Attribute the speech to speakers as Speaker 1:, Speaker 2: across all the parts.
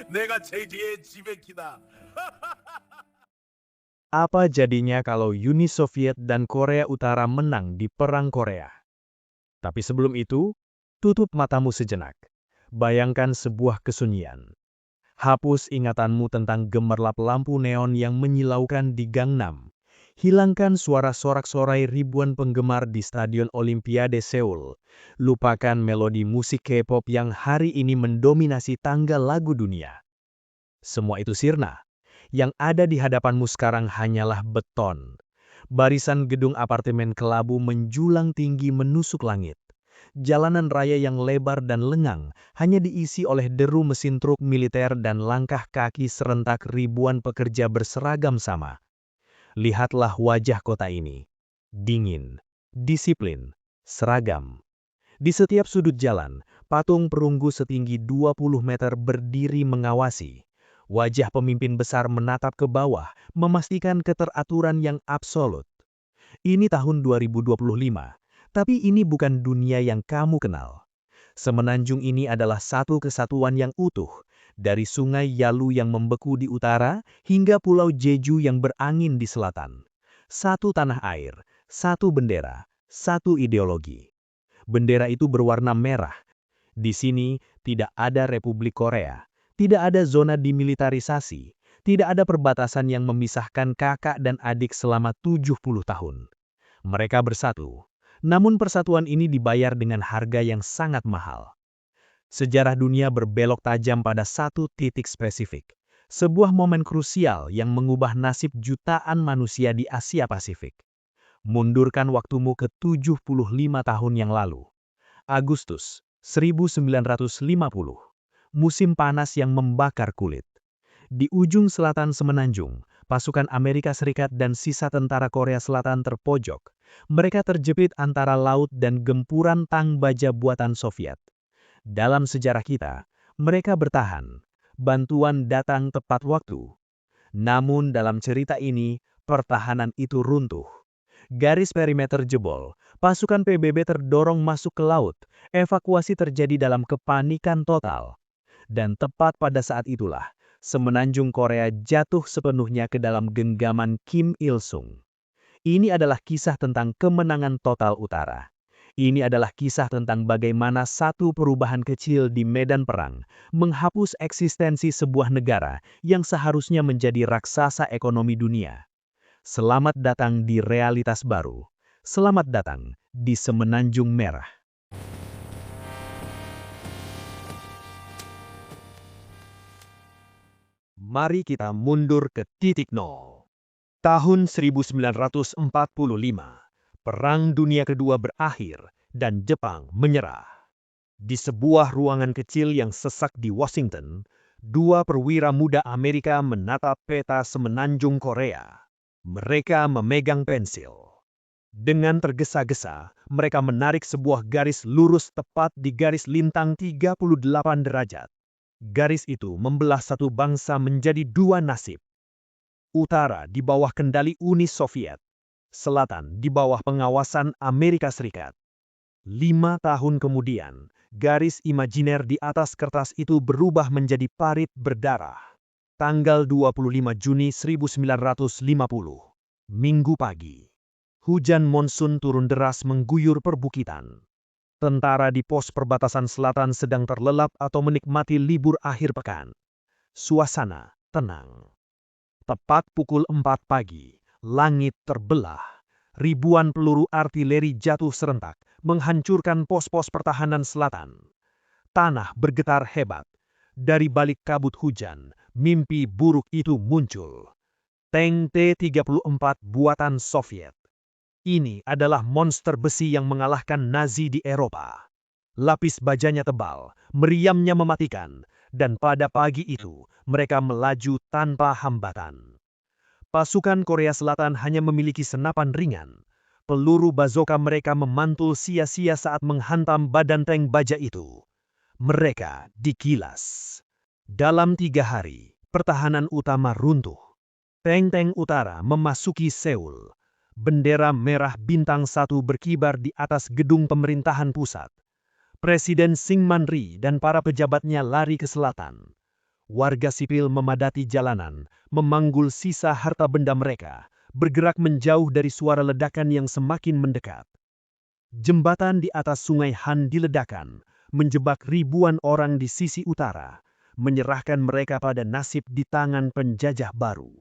Speaker 1: 내가 제2의 지배키다.
Speaker 2: Apa jadinya kalau Uni Soviet dan Korea Utara menang di Perang Korea? Tapi sebelum itu, tutup matamu sejenak. Bayangkan sebuah kesunyian. Hapus ingatanmu tentang gemerlap lampu neon yang menyilaukan di Gangnam. Hilangkan suara sorak-sorai ribuan penggemar di Stadion Olimpiade Seoul. Lupakan melodi musik K-pop yang hari ini mendominasi tanggal lagu dunia. Semua itu sirna. Yang ada di hadapanmu sekarang hanyalah beton. Barisan gedung apartemen kelabu menjulang tinggi menusuk langit. Jalanan raya yang lebar dan lengang hanya diisi oleh deru mesin truk militer dan langkah kaki serentak ribuan pekerja berseragam sama. Lihatlah wajah kota ini. Dingin, disiplin, seragam. Di setiap sudut jalan, patung perunggu setinggi 20 meter berdiri mengawasi. Wajah pemimpin besar menatap ke bawah, memastikan keteraturan yang absolut. Ini tahun 2025, tapi ini bukan dunia yang kamu kenal. Semenanjung ini adalah satu kesatuan yang utuh, dari sungai Yalu yang membeku di utara, hingga pulau Jeju yang berangin di selatan. Satu tanah air, satu bendera, satu ideologi. Bendera itu berwarna merah. Di sini tidak ada Republik Korea, tidak ada zona dimilitarisasi, tidak ada perbatasan yang memisahkan kakak dan adik selama 70 tahun. Mereka bersatu, namun persatuan ini dibayar dengan harga yang sangat mahal. Sejarah dunia berbelok tajam pada satu titik spesifik. Sebuah momen krusial yang mengubah nasib jutaan manusia di Asia Pasifik. Mundurkan waktumu ke 75 tahun yang lalu. Agustus 1950. Musim panas yang membakar kulit. Di ujung selatan semenanjung, pasukan Amerika Serikat dan sisa tentara Korea Selatan terpojok. Mereka terjepit antara laut dan gempuran tang baja buatan Soviet. Dalam sejarah kita, mereka bertahan. Bantuan datang tepat waktu. Namun dalam cerita ini, pertahanan itu runtuh. Garis perimeter jebol, pasukan PBB terdorong masuk ke laut, evakuasi terjadi dalam kepanikan total. Dan tepat pada saat itulah, semenanjung Korea jatuh sepenuhnya ke dalam genggaman Kim Il-sung. Ini adalah kisah tentang kemenangan total utara. Ini adalah kisah tentang bagaimana satu perubahan kecil di medan perang menghapus eksistensi sebuah negara yang seharusnya menjadi raksasa ekonomi dunia. Selamat datang di realitas baru. Selamat datang di Semenanjung Merah. Mari kita mundur ke titik nol. Tahun 1945, Perang Dunia Kedua berakhir dan Jepang menyerah. Di sebuah ruangan kecil yang sesak di Washington, dua perwira muda Amerika menatap peta semenanjung Korea. Mereka memegang pensil. Dengan tergesa-gesa, mereka menarik sebuah garis lurus tepat di garis lintang 38 derajat. Garis itu membelah satu bangsa menjadi dua nasib. Utara di bawah kendali Uni Soviet, selatan di bawah pengawasan Amerika Serikat. 5 tahun kemudian, garis imajiner di atas kertas itu berubah menjadi parit berdarah. Tanggal 25 Juni 1950, Minggu pagi. Hujan monsun turun deras mengguyur perbukitan. Tentara di pos perbatasan selatan sedang terlelap atau menikmati libur akhir pekan. Suasana tenang. Tepat pukul 4 pagi, langit terbelah. Ribuan peluru artileri jatuh serentak, menghancurkan pos-pos pertahanan selatan. Tanah bergetar hebat. Dari balik kabut hujan, mimpi buruk itu muncul. Tank T-34 buatan Soviet. Ini adalah monster besi yang mengalahkan Nazi di Eropa. Lapis bajanya tebal, meriamnya mematikan, dan pada pagi itu mereka melaju tanpa hambatan. Pasukan Korea Selatan hanya memiliki senapan ringan. Peluru bazooka mereka memantul sia-sia saat menghantam badan tank baja itu. Mereka dikilas. Dalam 3 hari, pertahanan utama runtuh. Tank-tank utara memasuki Seoul. Bendera merah bintang 1 berkibar di atas gedung pemerintahan pusat. Presiden Syngman Rhee dan para pejabatnya lari ke selatan. Warga sipil memadati jalanan, memanggul sisa harta benda mereka, bergerak menjauh dari suara ledakan yang semakin mendekat. Jembatan di atas Sungai Han diledakkan, menjebak ribuan orang di sisi utara, menyerahkan mereka pada nasib di tangan penjajah baru.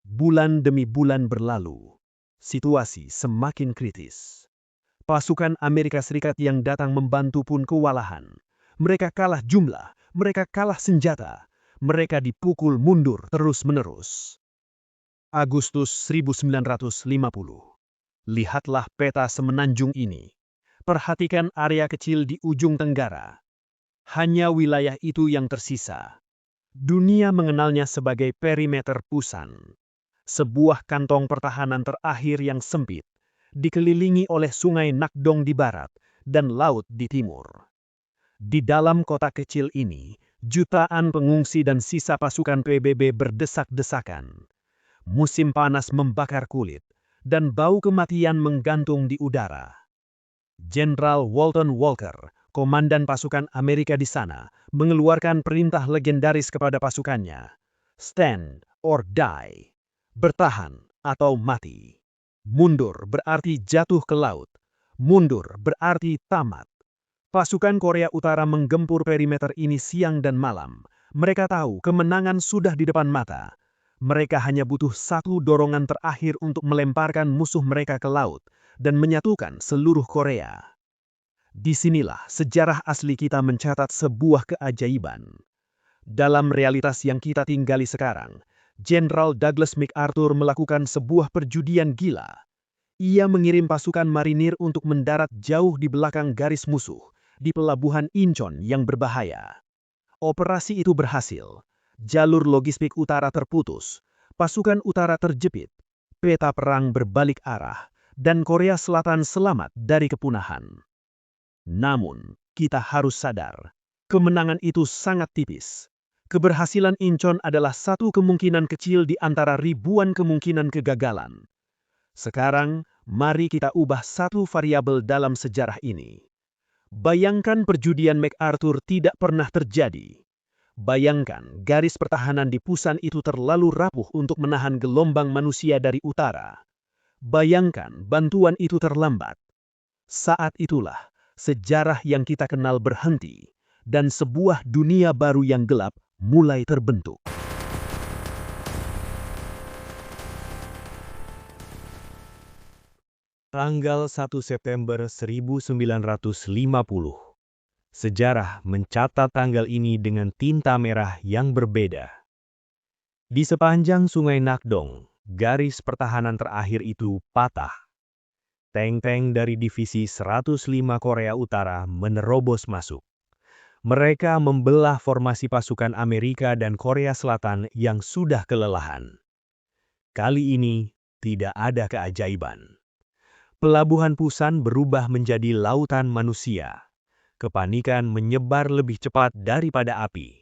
Speaker 2: Bulan demi bulan berlalu, situasi semakin kritis. Pasukan Amerika Serikat yang datang membantu pun kewalahan. Mereka kalah jumlah, mereka kalah senjata, mereka dipukul mundur terus-menerus. Agustus 1950. Lihatlah peta semenanjung ini. Perhatikan area kecil di ujung tenggara. Hanya wilayah itu yang tersisa. Dunia mengenalnya sebagai perimeter Pusan. Sebuah kantong pertahanan terakhir yang sempit, dikelilingi oleh sungai Nakdong di barat dan laut di timur. Di dalam kota kecil ini, jutaan pengungsi dan sisa pasukan PBB berdesak-desakan. Musim panas membakar kulit, dan bau kematian menggantung di udara. Jenderal Walton Walker, komandan pasukan Amerika di sana, mengeluarkan perintah legendaris kepada pasukannya. Stand or die. Bertahan atau mati. Mundur berarti jatuh ke laut. Mundur berarti tamat. Pasukan Korea Utara menggempur perimeter ini siang dan malam. Mereka tahu kemenangan sudah di depan mata. Mereka hanya butuh satu dorongan terakhir untuk melemparkan musuh mereka ke laut dan menyatukan seluruh Korea. Disinilah sejarah asli kita mencatat sebuah keajaiban. Dalam realitas yang kita tinggali sekarang, Jenderal Douglas MacArthur melakukan sebuah perjudian gila. Ia mengirim pasukan marinir untuk mendarat jauh di belakang garis musuh, di pelabuhan Incheon yang berbahaya. Operasi itu berhasil. Jalur logistik utara terputus, pasukan utara terjepit, peta perang berbalik arah, dan Korea Selatan selamat dari kepunahan. Namun, kita harus sadar, kemenangan itu sangat tipis. Keberhasilan Incheon adalah satu kemungkinan kecil di antara ribuan kemungkinan kegagalan. Sekarang, mari kita ubah satu variabel dalam sejarah ini. Bayangkan perjudian MacArthur tidak pernah terjadi. Bayangkan garis pertahanan di Pusan itu terlalu rapuh untuk menahan gelombang manusia dari utara. Bayangkan bantuan itu terlambat. Saat itulah sejarah yang kita kenal berhenti, dan sebuah dunia baru yang gelap mulai terbentuk. Tanggal 1 September 1950. Sejarah mencatat tanggal ini dengan tinta merah yang berbeda. Di sepanjang Sungai Nakdong, garis pertahanan terakhir itu patah. Tank-tank dari Divisi 105 Korea Utara menerobos masuk. Mereka membelah formasi pasukan Amerika dan Korea Selatan yang sudah kelelahan. Kali ini, tidak ada keajaiban. Pelabuhan Pusan berubah menjadi lautan manusia. Kepanikan menyebar lebih cepat daripada api.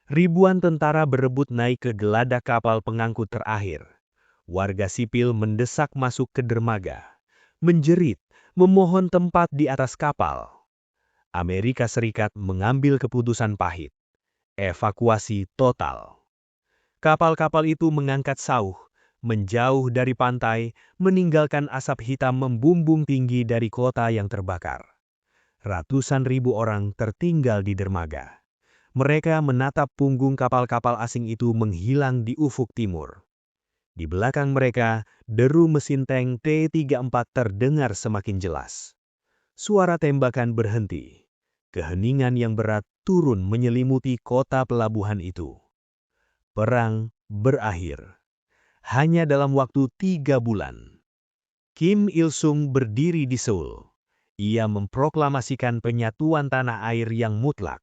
Speaker 2: Ribuan tentara berebut naik ke geladak kapal pengangkut terakhir. Warga sipil mendesak masuk ke dermaga. Menjerit, memohon tempat di atas kapal. Amerika Serikat mengambil keputusan pahit. Evakuasi total. Kapal-kapal itu mengangkat sauh, menjauh dari pantai, meninggalkan asap hitam membumbung tinggi dari kota yang terbakar. Ratusan ribu orang tertinggal di dermaga. Mereka menatap punggung kapal-kapal asing itu menghilang di ufuk timur. Di belakang mereka, deru mesin tank T-34 terdengar semakin jelas. Suara tembakan berhenti. Keheningan yang berat turun menyelimuti kota pelabuhan itu. Perang berakhir. Hanya dalam waktu 3 bulan. Kim Il-sung berdiri di Seoul. Ia memproklamasikan penyatuan tanah air yang mutlak.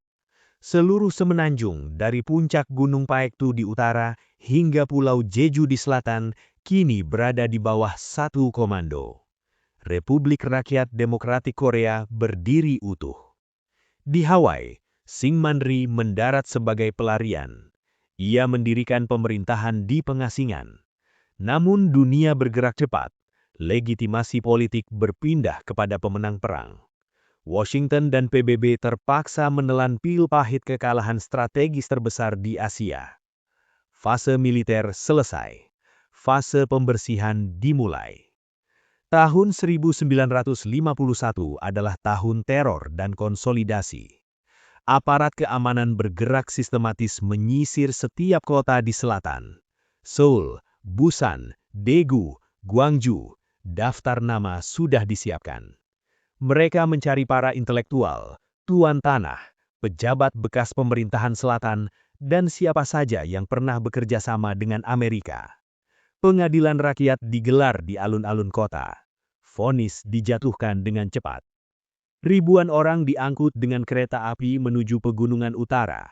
Speaker 2: Seluruh semenanjung dari puncak Gunung Paektu di utara hingga Pulau Jeju di selatan kini berada di bawah satu komando. Republik Rakyat Demokratik Korea berdiri utuh. Di Hawaii, Syngman Rhee mendarat sebagai pelarian. Ia mendirikan pemerintahan di pengasingan. Namun dunia bergerak cepat. Legitimasi politik berpindah kepada pemenang perang. Washington dan PBB terpaksa menelan pil pahit kekalahan strategis terbesar di Asia. Fase militer selesai. Fase pembersihan dimulai. Tahun 1951 adalah tahun teror dan konsolidasi. Aparat keamanan bergerak sistematis menyisir setiap kota di selatan. Seoul, Busan, Daegu, Gwangju, daftar nama sudah disiapkan. Mereka mencari para intelektual, tuan tanah, pejabat bekas pemerintahan selatan, dan siapa saja yang pernah bekerja sama dengan Amerika. Pengadilan rakyat digelar di alun-alun kota. Vonis dijatuhkan dengan cepat. Ribuan orang diangkut dengan kereta api menuju pegunungan utara.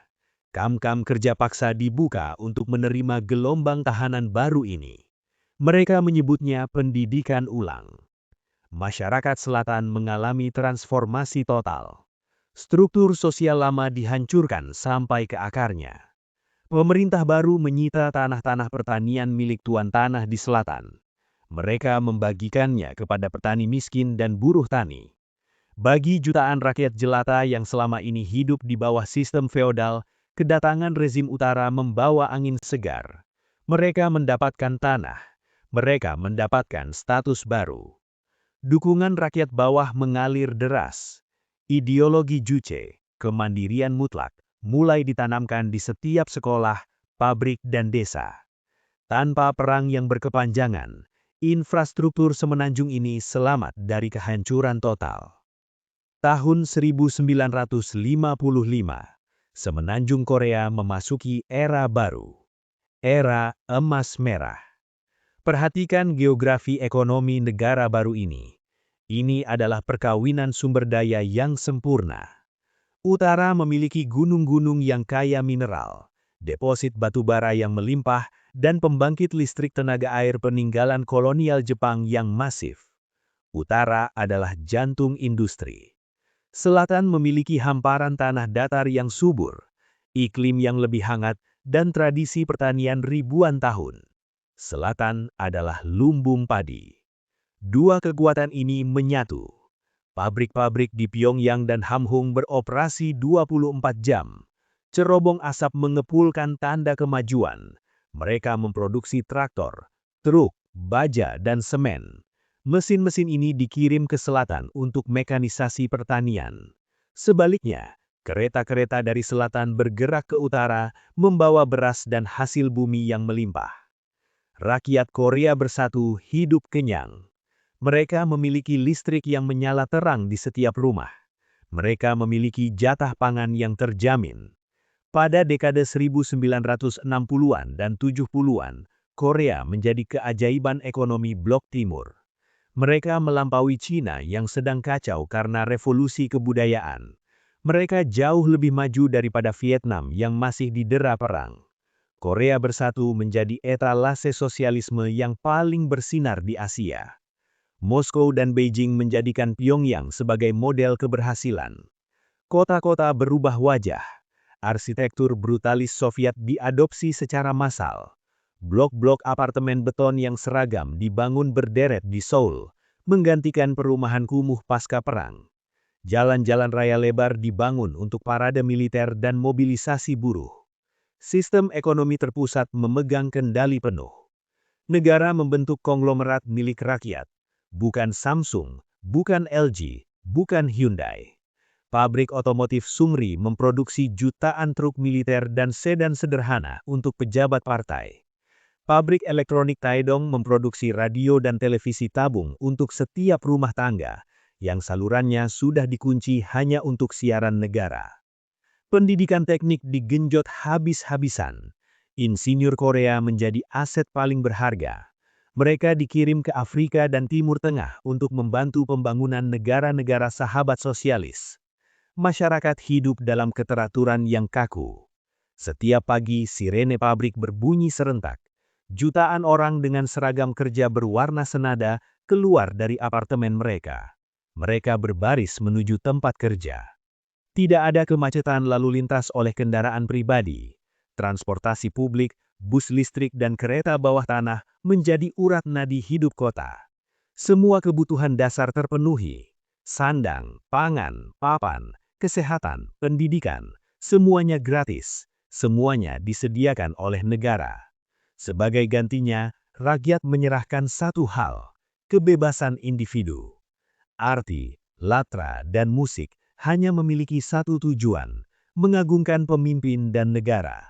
Speaker 2: Kam-kam kerja paksa dibuka untuk menerima gelombang tahanan baru ini. Mereka menyebutnya pendidikan ulang. Masyarakat selatan mengalami transformasi total. Struktur sosial lama dihancurkan sampai ke akarnya. Pemerintah baru menyita tanah-tanah pertanian milik tuan tanah di selatan. Mereka membagikannya kepada petani miskin dan buruh tani. Bagi jutaan rakyat jelata yang selama ini hidup di bawah sistem feodal, kedatangan rezim utara membawa angin segar. Mereka mendapatkan tanah. Mereka mendapatkan status baru. Dukungan rakyat bawah mengalir deras. Ideologi Juche, kemandirian mutlak, mulai ditanamkan di setiap sekolah, pabrik, dan desa. Tanpa perang yang berkepanjangan, infrastruktur semenanjung ini selamat dari kehancuran total. Tahun 1955, semenanjung Korea memasuki era baru. Era emas merah. Perhatikan geografi ekonomi negara baru ini. Ini adalah perkawinan sumber daya yang sempurna. Utara memiliki gunung-gunung yang kaya mineral, deposit batu bara yang melimpah, dan pembangkit listrik tenaga air peninggalan kolonial Jepang yang masif. Utara adalah jantung industri. Selatan memiliki hamparan tanah datar yang subur, iklim yang lebih hangat, dan tradisi pertanian ribuan tahun. Selatan adalah lumbung padi. Dua kekuatan ini menyatu. Pabrik-pabrik di Pyongyang dan Hamhung beroperasi 24 jam. Cerobong asap mengepulkan tanda kemajuan. Mereka memproduksi traktor, truk, baja, dan semen. Mesin-mesin ini dikirim ke selatan untuk mekanisasi pertanian. Sebaliknya, kereta-kereta dari selatan bergerak ke utara, membawa beras dan hasil bumi yang melimpah. Rakyat Korea Bersatu hidup kenyang. Mereka memiliki listrik yang menyala terang di setiap rumah. Mereka memiliki jatah pangan yang terjamin. Pada dekade 1960-an dan 70-an, Korea menjadi keajaiban ekonomi Blok Timur. Mereka melampaui Cina yang sedang kacau karena revolusi kebudayaan. Mereka jauh lebih maju daripada Vietnam yang masih didera perang. Korea Bersatu menjadi etalase sosialisme yang paling bersinar di Asia. Moskow dan Beijing menjadikan Pyongyang sebagai model keberhasilan. Kota-kota berubah wajah. Arsitektur brutalis Soviet diadopsi secara massal. Blok-blok apartemen beton yang seragam dibangun berderet di Seoul, menggantikan perumahan kumuh pasca perang. Jalan-jalan raya lebar dibangun untuk parade militer dan mobilisasi buruh. Sistem ekonomi terpusat memegang kendali penuh. Negara membentuk konglomerat milik rakyat. Bukan Samsung, bukan LG, bukan Hyundai. Pabrik otomotif Sungri memproduksi jutaan truk militer dan sedan sederhana untuk pejabat partai. Pabrik elektronik Taedong memproduksi radio dan televisi tabung untuk setiap rumah tangga, yang salurannya sudah dikunci hanya untuk siaran negara. Pendidikan teknik digenjot habis-habisan. Insinyur Korea menjadi aset paling berharga. Mereka dikirim ke Afrika dan Timur Tengah untuk membantu pembangunan negara-negara sahabat sosialis. Masyarakat hidup dalam keteraturan yang kaku. Setiap pagi sirene pabrik berbunyi serentak. Jutaan orang dengan seragam kerja berwarna senada keluar dari apartemen mereka. Mereka berbaris menuju tempat kerja. Tidak ada kemacetan lalu lintas oleh kendaraan pribadi. Transportasi publik, bus listrik dan kereta bawah tanah menjadi urat nadi hidup kota. Semua kebutuhan dasar terpenuhi. Sandang, pangan, papan, kesehatan, pendidikan, semuanya gratis. Semuanya disediakan oleh negara. Sebagai gantinya, rakyat menyerahkan satu hal, kebebasan individu. Arti, latra, dan musik hanya memiliki satu tujuan, mengagungkan pemimpin dan negara.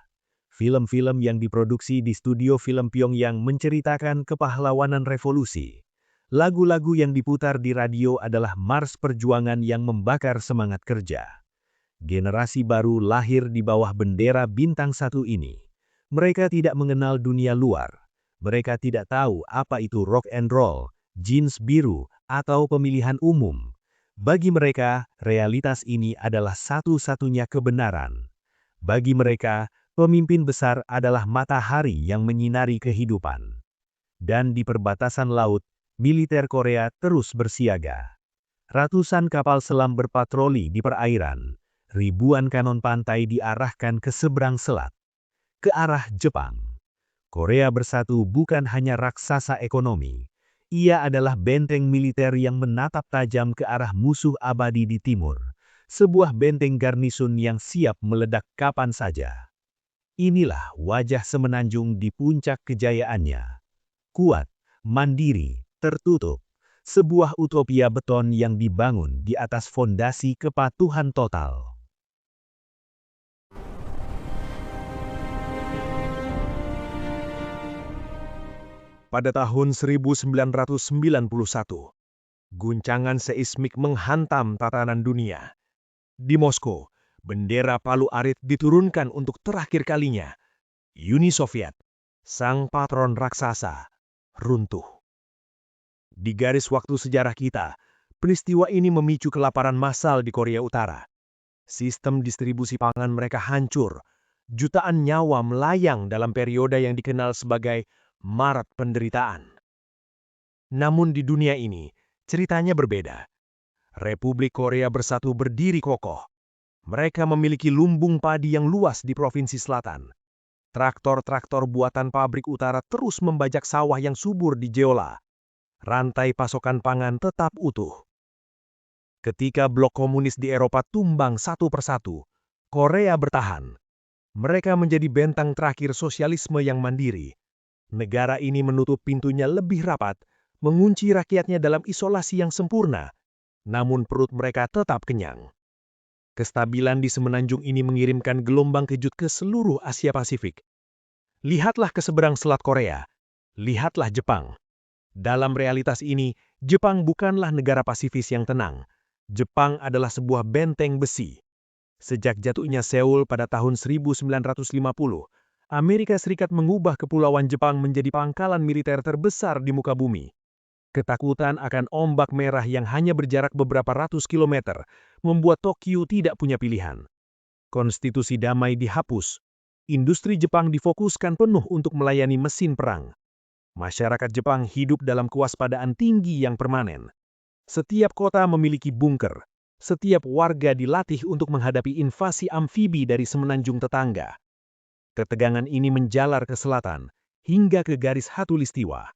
Speaker 2: Film-film yang diproduksi di studio film Pyongyang menceritakan kepahlawanan revolusi. Lagu-lagu yang diputar di radio adalah mars perjuangan yang membakar semangat kerja. Generasi baru lahir di bawah bendera bintang satu ini. Mereka tidak mengenal dunia luar. Mereka tidak tahu apa itu rock and roll, jeans biru, atau pemilihan umum. Bagi mereka, realitas ini adalah satu-satunya kebenaran. Bagi mereka, pemimpin besar adalah matahari yang menyinari kehidupan. Dan di perbatasan laut, militer Korea terus bersiaga. Ratusan kapal selam berpatroli di perairan. Ribuan kanon pantai diarahkan ke seberang selat, ke arah Jepang. Korea Bersatu bukan hanya raksasa ekonomi. Ia adalah benteng militer yang menatap tajam ke arah musuh abadi di timur. Sebuah benteng garnisun yang siap meledak kapan saja. Inilah wajah Semenanjung di puncak kejayaannya. Kuat, mandiri, tertutup. Sebuah utopia beton yang dibangun di atas fondasi kepatuhan total. Pada tahun 1991, guncangan seismik menghantam tatanan dunia. Di Moskow, bendera palu arit diturunkan untuk terakhir kalinya. Uni Soviet, sang patron raksasa, runtuh. Di garis waktu sejarah kita, peristiwa ini memicu kelaparan massal di Korea Utara. Sistem distribusi pangan mereka hancur. Jutaan nyawa melayang dalam periode yang dikenal sebagai Maret penderitaan. Namun di dunia ini, ceritanya berbeda. Republik Korea Bersatu berdiri kokoh. Mereka memiliki lumbung padi yang luas di Provinsi Selatan. Traktor-traktor buatan pabrik utara terus membajak sawah yang subur di Jeolla. Rantai pasokan pangan tetap utuh. Ketika blok komunis di Eropa tumbang satu persatu, Korea bertahan. Mereka menjadi bentang terakhir sosialisme yang mandiri. Negara ini menutup pintunya lebih rapat, mengunci rakyatnya dalam isolasi yang sempurna. Namun perut mereka tetap kenyang. Kestabilan di Semenanjung ini mengirimkan gelombang kejut ke seluruh Asia Pasifik. Lihatlah ke seberang Selat Korea. Lihatlah Jepang. Dalam realitas ini, Jepang bukanlah negara pasifis yang tenang. Jepang adalah sebuah benteng besi. Sejak jatuhnya Seoul pada tahun 1950, Amerika Serikat mengubah kepulauan Jepang menjadi pangkalan militer terbesar di muka bumi. Ketakutan akan ombak merah yang hanya berjarak beberapa ratus kilometer membuat Tokyo tidak punya pilihan. Konstitusi damai dihapus. Industri Jepang difokuskan penuh untuk melayani mesin perang. Masyarakat Jepang hidup dalam kewaspadaan tinggi yang permanen. Setiap kota memiliki bunker. Setiap warga dilatih untuk menghadapi invasi amfibi dari semenanjung tetangga. Ketegangan ini menjalar ke selatan, hingga ke garis Khatulistiwa,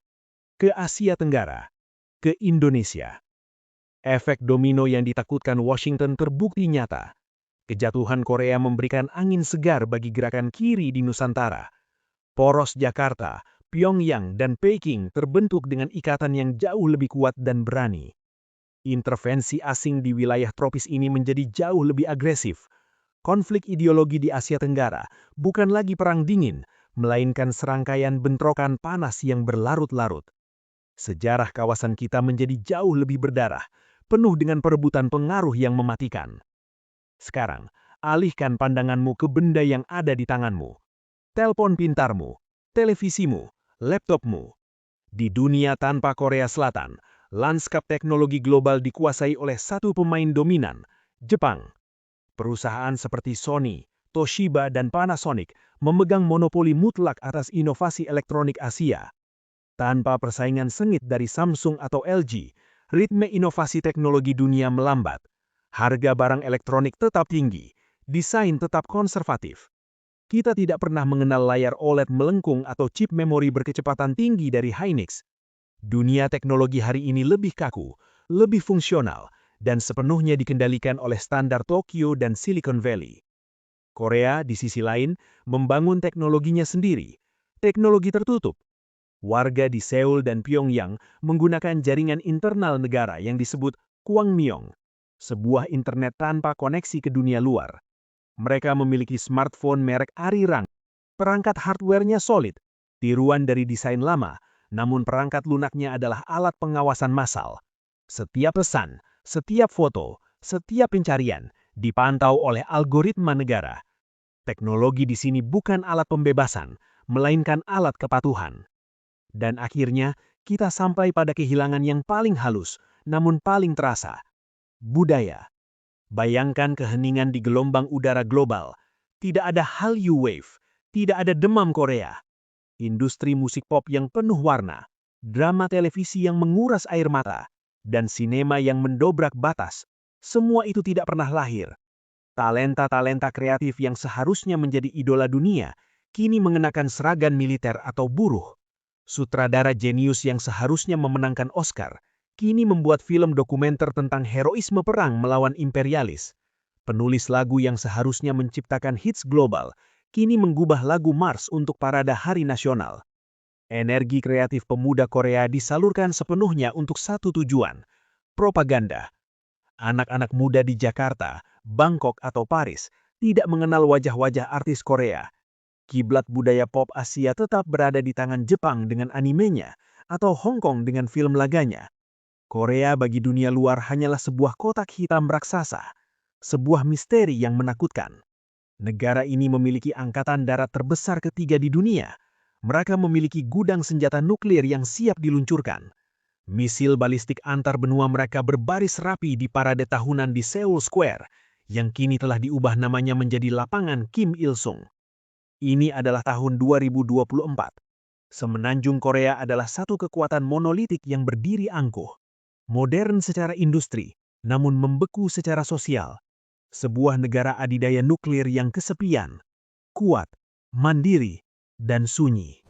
Speaker 2: ke Asia Tenggara, ke Indonesia. Efek domino yang ditakutkan Washington terbukti nyata. Kejatuhan Korea memberikan angin segar bagi gerakan kiri di Nusantara. Poros Jakarta, Pyongyang, dan Peking terbentuk dengan ikatan yang jauh lebih kuat dan berani. Intervensi asing di wilayah tropis ini menjadi jauh lebih agresif. Konflik ideologi di Asia Tenggara bukan lagi perang dingin, melainkan serangkaian bentrokan panas yang berlarut-larut. Sejarah kawasan kita menjadi jauh lebih berdarah, penuh dengan perebutan pengaruh yang mematikan. Sekarang, alihkan pandanganmu ke benda yang ada di tanganmu. Telepon pintarmu, televisimu, laptopmu. Di dunia tanpa Korea Selatan, lanskap teknologi global dikuasai oleh satu pemain dominan, Jepang. Perusahaan seperti Sony, Toshiba, dan Panasonic memegang monopoli mutlak atas inovasi elektronik Asia. Tanpa persaingan sengit dari Samsung atau LG, ritme inovasi teknologi dunia melambat. Harga barang elektronik tetap tinggi, desain tetap konservatif. Kita tidak pernah mengenal layar OLED melengkung atau chip memori berkecepatan tinggi dari Hynix. Dunia teknologi hari ini lebih kaku, lebih fungsional, dan sepenuhnya dikendalikan oleh standar Tokyo dan Silicon Valley. Korea, di sisi lain, membangun teknologinya sendiri, teknologi tertutup. Warga di Seoul dan Pyongyang menggunakan jaringan internal negara yang disebut Kwangmyong, sebuah internet tanpa koneksi ke dunia luar. Mereka memiliki smartphone merek Arirang. Perangkat hardware-nya solid, tiruan dari desain lama, namun perangkat lunaknya adalah alat pengawasan massal. Setiap pesan, setiap foto, setiap pencarian dipantau oleh algoritma negara. Teknologi di sini bukan alat pembebasan, melainkan alat kepatuhan. Dan akhirnya, kita sampai pada kehilangan yang paling halus, namun paling terasa. Budaya. Bayangkan keheningan di gelombang udara global. Tidak ada Hallyu Wave, tidak ada demam Korea. Industri musik pop yang penuh warna, drama televisi yang menguras air mata, dan sinema yang mendobrak batas. Semua itu tidak pernah lahir. Talenta-talenta kreatif yang seharusnya menjadi idola dunia, kini mengenakan seragam militer atau buruh. Sutradara jenius yang seharusnya memenangkan Oscar, kini membuat film dokumenter tentang heroisme perang melawan imperialis. Penulis lagu yang seharusnya menciptakan hits global, kini menggubah lagu Mars untuk parade Hari Nasional. Energi kreatif pemuda Korea disalurkan sepenuhnya untuk satu tujuan, propaganda. Anak-anak muda di Jakarta, Bangkok atau Paris tidak mengenal wajah-wajah artis Korea. Kiblat budaya pop Asia tetap berada di tangan Jepang dengan animenya, atau Hong Kong dengan film laganya. Korea bagi dunia luar hanyalah sebuah kotak hitam raksasa, sebuah misteri yang menakutkan. Negara ini memiliki angkatan darat terbesar ketiga di dunia. Mereka memiliki gudang senjata nuklir yang siap diluncurkan. Misil balistik antar benua mereka berbaris rapi di parade tahunan di Seoul Square, yang kini telah diubah namanya menjadi lapangan Kim Il-sung. Ini adalah tahun 2024. Semenanjung Korea adalah satu kekuatan monolitik yang berdiri angkuh. Modern secara industri, namun membeku secara sosial. Sebuah negara adidaya nuklir yang kesepian, kuat, mandiri, dan sunyi.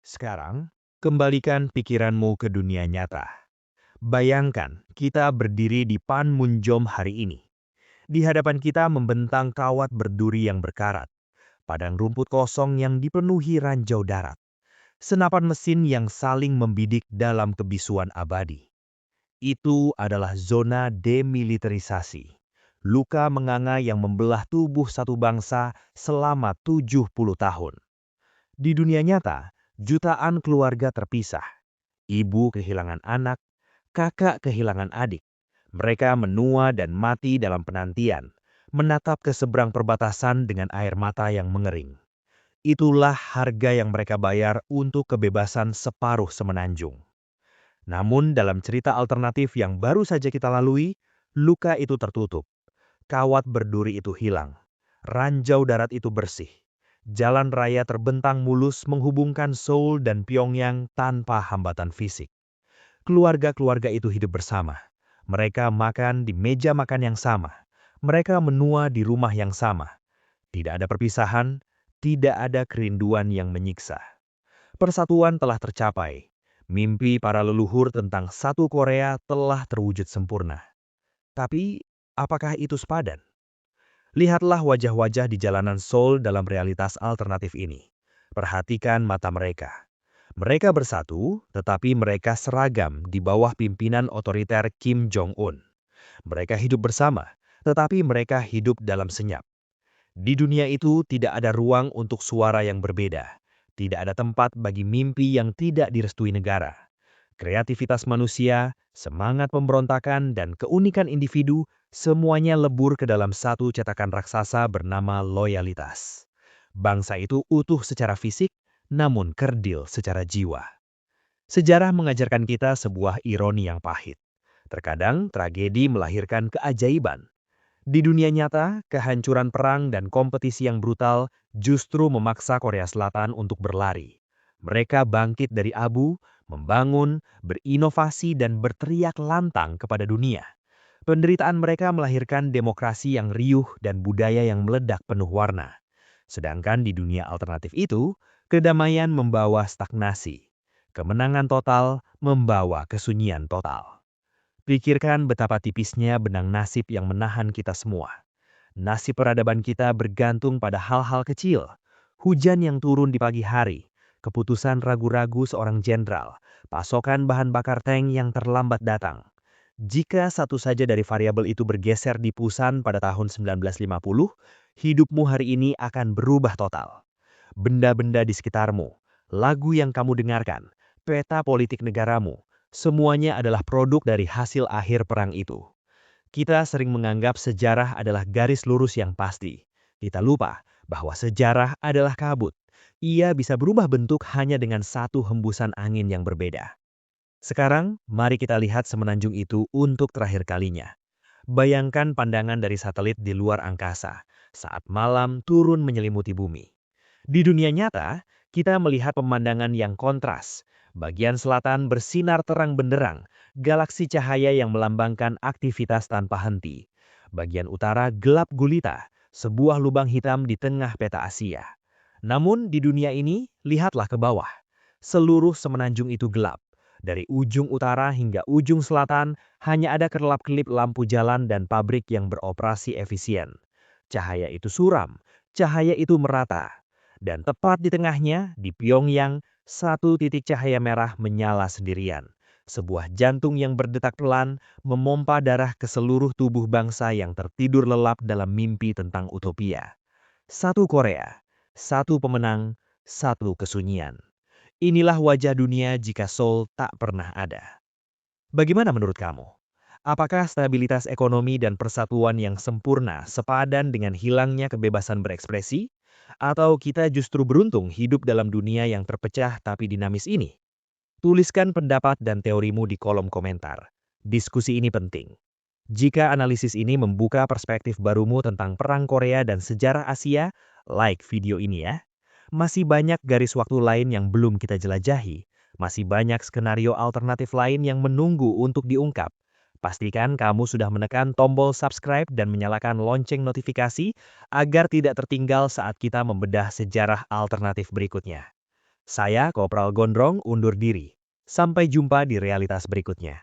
Speaker 2: Sekarang, kembalikan pikiranmu ke dunia nyata. Bayangkan kita berdiri di Panmunjom hari ini. Di hadapan kita membentang kawat berduri yang berkarat, padang rumput kosong yang dipenuhi ranjau darat, senapan mesin yang saling membidik dalam kebisuan abadi. Itu adalah zona demilitarisasi. Luka menganga yang membelah tubuh satu bangsa selama 70 tahun. Di dunia nyata, jutaan keluarga terpisah. Ibu kehilangan anak, kakak kehilangan adik. Mereka menua dan mati dalam penantian, menatap ke seberang perbatasan dengan air mata yang mengering. Itulah harga yang mereka bayar untuk kebebasan separuh semenanjung. Namun dalam cerita alternatif yang baru saja kita lalui, luka itu tertutup. Kawat berduri itu hilang. Ranjau darat itu bersih. Jalan raya terbentang mulus menghubungkan Seoul dan Pyongyang tanpa hambatan fisik. Keluarga-keluarga itu hidup bersama. Mereka makan di meja makan yang sama. Mereka menua di rumah yang sama. Tidak ada perpisahan, tidak ada kerinduan yang menyiksa. Persatuan telah tercapai. Mimpi para leluhur tentang satu Korea telah terwujud sempurna. Tapi, apakah itu sepadan? Lihatlah wajah-wajah di jalanan Seoul dalam realitas alternatif ini. Perhatikan mata mereka. Mereka bersatu, tetapi mereka seragam di bawah pimpinan otoriter Kim Jong-un. Mereka hidup bersama, tetapi mereka hidup dalam senyap. Di dunia itu tidak ada ruang untuk suara yang berbeda. Tidak ada tempat bagi mimpi yang tidak direstui negara. Kreativitas manusia, semangat pemberontakan, dan keunikan individu semuanya lebur ke dalam satu cetakan raksasa bernama loyalitas. Bangsa itu utuh secara fisik, namun kerdil secara jiwa. Sejarah mengajarkan kita sebuah ironi yang pahit. Terkadang tragedi melahirkan keajaiban. Di dunia nyata, kehancuran perang dan kompetisi yang brutal justru memaksa Korea Selatan untuk berlari. Mereka bangkit dari abu, membangun, berinovasi, dan berteriak lantang kepada dunia. Penderitaan mereka melahirkan demokrasi yang riuh dan budaya yang meledak penuh warna. Sedangkan di dunia alternatif itu, kedamaian membawa stagnasi. Kemenangan total membawa kesunyian total. Pikirkan betapa tipisnya benang nasib yang menahan kita semua. Nasib peradaban kita bergantung pada hal-hal kecil. Hujan yang turun di pagi hari, keputusan ragu-ragu seorang jenderal, pasokan bahan bakar tank yang terlambat datang. Jika satu saja dari variabel itu bergeser di Pusan pada tahun 1950, hidupmu hari ini akan berubah total. Benda-benda di sekitarmu, lagu yang kamu dengarkan, peta politik negaramu, semuanya adalah produk dari hasil akhir perang itu. Kita sering menganggap sejarah adalah garis lurus yang pasti. Kita lupa bahwa sejarah adalah kabut. Ia bisa berubah bentuk hanya dengan satu hembusan angin yang berbeda. Sekarang, mari kita lihat semenanjung itu untuk terakhir kalinya. Bayangkan pandangan dari satelit di luar angkasa saat malam turun menyelimuti bumi. Di dunia nyata, kita melihat pemandangan yang kontras. Bagian selatan bersinar terang benderang, galaksi cahaya yang melambangkan aktivitas tanpa henti. Bagian utara gelap gulita, sebuah lubang hitam di tengah peta Asia. Namun di dunia ini, lihatlah ke bawah. Seluruh semenanjung itu gelap. Dari ujung utara hingga ujung selatan, hanya ada kelap-kelip lampu jalan dan pabrik yang beroperasi efisien. Cahaya itu suram, cahaya itu merata. Dan tepat di tengahnya, di Pyongyang, satu titik cahaya merah menyala sendirian. Sebuah jantung yang berdetak pelan, memompa darah ke seluruh tubuh bangsa yang tertidur lelap dalam mimpi tentang utopia. Satu Korea, satu pemenang, satu kesunyian. Inilah wajah dunia jika Seoul tak pernah ada. Bagaimana menurut kamu? Apakah stabilitas ekonomi dan persatuan yang sempurna sepadan dengan hilangnya kebebasan berekspresi? Atau kita justru beruntung hidup dalam dunia yang terpecah tapi dinamis ini? Tuliskan pendapat dan teorimu di kolom komentar. Diskusi ini penting. Jika analisis ini membuka perspektif barumu tentang Perang Korea dan sejarah Asia, like video ini ya. Masih banyak garis waktu lain yang belum kita jelajahi. Masih banyak skenario alternatif lain yang menunggu untuk diungkap. Pastikan kamu sudah menekan tombol subscribe dan menyalakan lonceng notifikasi agar tidak tertinggal saat kita membedah sejarah alternatif berikutnya. Saya, Kopral Gondrong, undur diri. Sampai jumpa di realitas berikutnya.